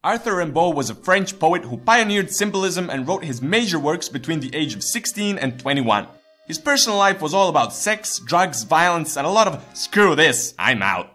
Arthur Rimbaud was a French poet who pioneered symbolism and wrote his major works between the age of 16 and 21. His personal life was all about sex, drugs, violence, and a lot of "screw this, I'm out."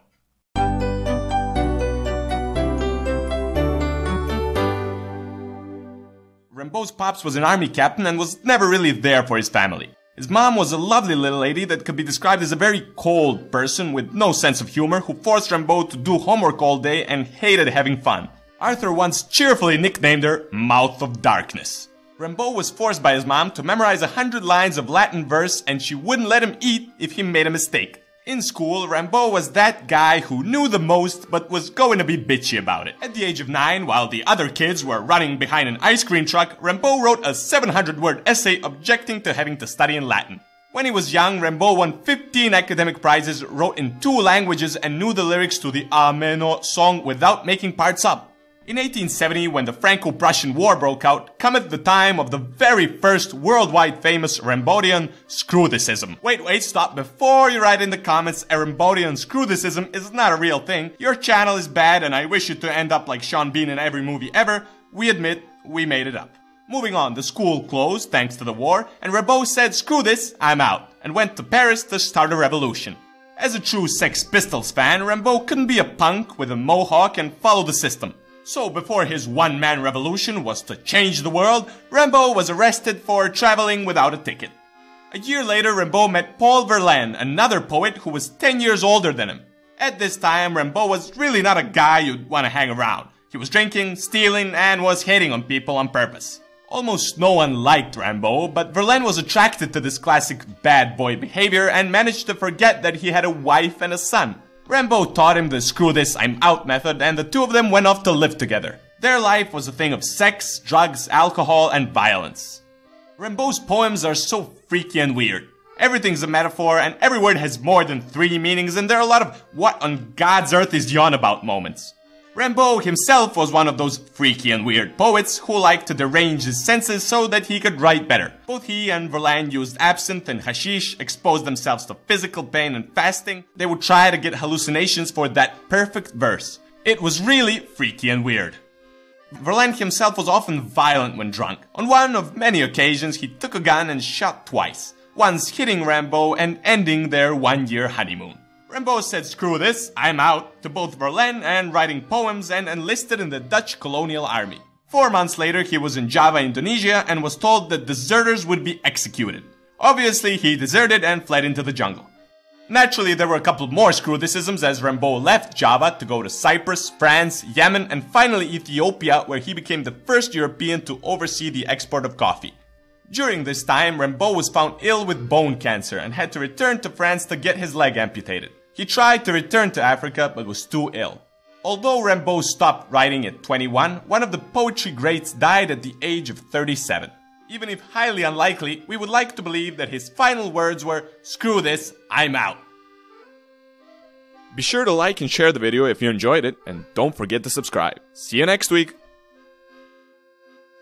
Rimbaud's pops was an army captain and was never really there for his family. His mom was a lovely little lady that could be described as a very cold person with no sense of humor who forced Rimbaud to do homework all day and hated having fun. Arthur once cheerfully nicknamed her Mouth of Darkness. Rimbaud was forced by his mom to memorize 100 lines of Latin verse and she wouldn't let him eat if he made a mistake. In school, Rimbaud was that guy who knew the most but was going to be bitchy about it. At the age of 9, while the other kids were running behind an ice cream truck, Rimbaud wrote a 700-word essay objecting to having to study in Latin. When he was young, Rimbaud won 15 academic prizes, wrote in 2 languages and knew the lyrics to the Ameno song without making parts up. In 1870, when the Franco-Prussian War broke out, cometh the time of the very first worldwide famous Rimbaudian screwthicism. Wait, stop. Before you write in the comments, a Rimbaudian screwthicism is not a real thing. Your channel is bad and I wish you to end up like Sean Bean in every movie ever. We admit, we made it up. Moving on, the school closed thanks to the war, and Rimbaud said, "Screw this, I'm out," and went to Paris to start a revolution. As a true Sex Pistols fan, Rimbaud couldn't be a punk with a mohawk and follow the system. So before his one-man revolution was to change the world, Rimbaud was arrested for traveling without a ticket. A year later, Rimbaud met Paul Verlaine, another poet who was 10 years older than him. At this time, Rimbaud was really not a guy you'd want to hang around. He was drinking, stealing, and was hitting on people on purpose. Almost no one liked Rimbaud, but Verlaine was attracted to this classic bad boy behavior and managed to forget that he had a wife and a son. Rimbaud taught him the "screw this, I'm out" method, and the two of them went off to live together. Their life was a thing of sex, drugs, alcohol, and violence. Rimbaud's poems are so freaky and weird. Everything's a metaphor, and every word has more than 3 meanings, and there are a lot of "what on God's earth is yawn about" moments. Rimbaud himself was one of those freaky and weird poets who liked to derange his senses so that he could write better. Both he and Verlaine used absinthe and hashish, exposed themselves to physical pain and fasting. They would try to get hallucinations for that perfect verse. It was really freaky and weird. Verlaine himself was often violent when drunk. On one of many occasions, he took a gun and shot twice, once hitting Rimbaud and ending their 1-year honeymoon. Rimbaud said "screw this, I'm out" to both Verlaine and writing poems and enlisted in the Dutch colonial army. 4 months later, he was in Java, Indonesia and was told that deserters would be executed. Obviously, he deserted and fled into the jungle. Naturally, there were a couple more screwthicisms as Rimbaud left Java to go to Cyprus, France, Yemen, and finally Ethiopia, where he became the first European to oversee the export of coffee. During this time, Rimbaud was found ill with bone cancer and had to return to France to get his leg amputated. He tried to return to Africa but was too ill. Although Rimbaud stopped writing at 21, one of the poetry greats died at the age of 37. Even if highly unlikely, we would like to believe that his final words were "screw this, I'm out." Be sure to like and share the video if you enjoyed it, and don't forget to subscribe. See you next week!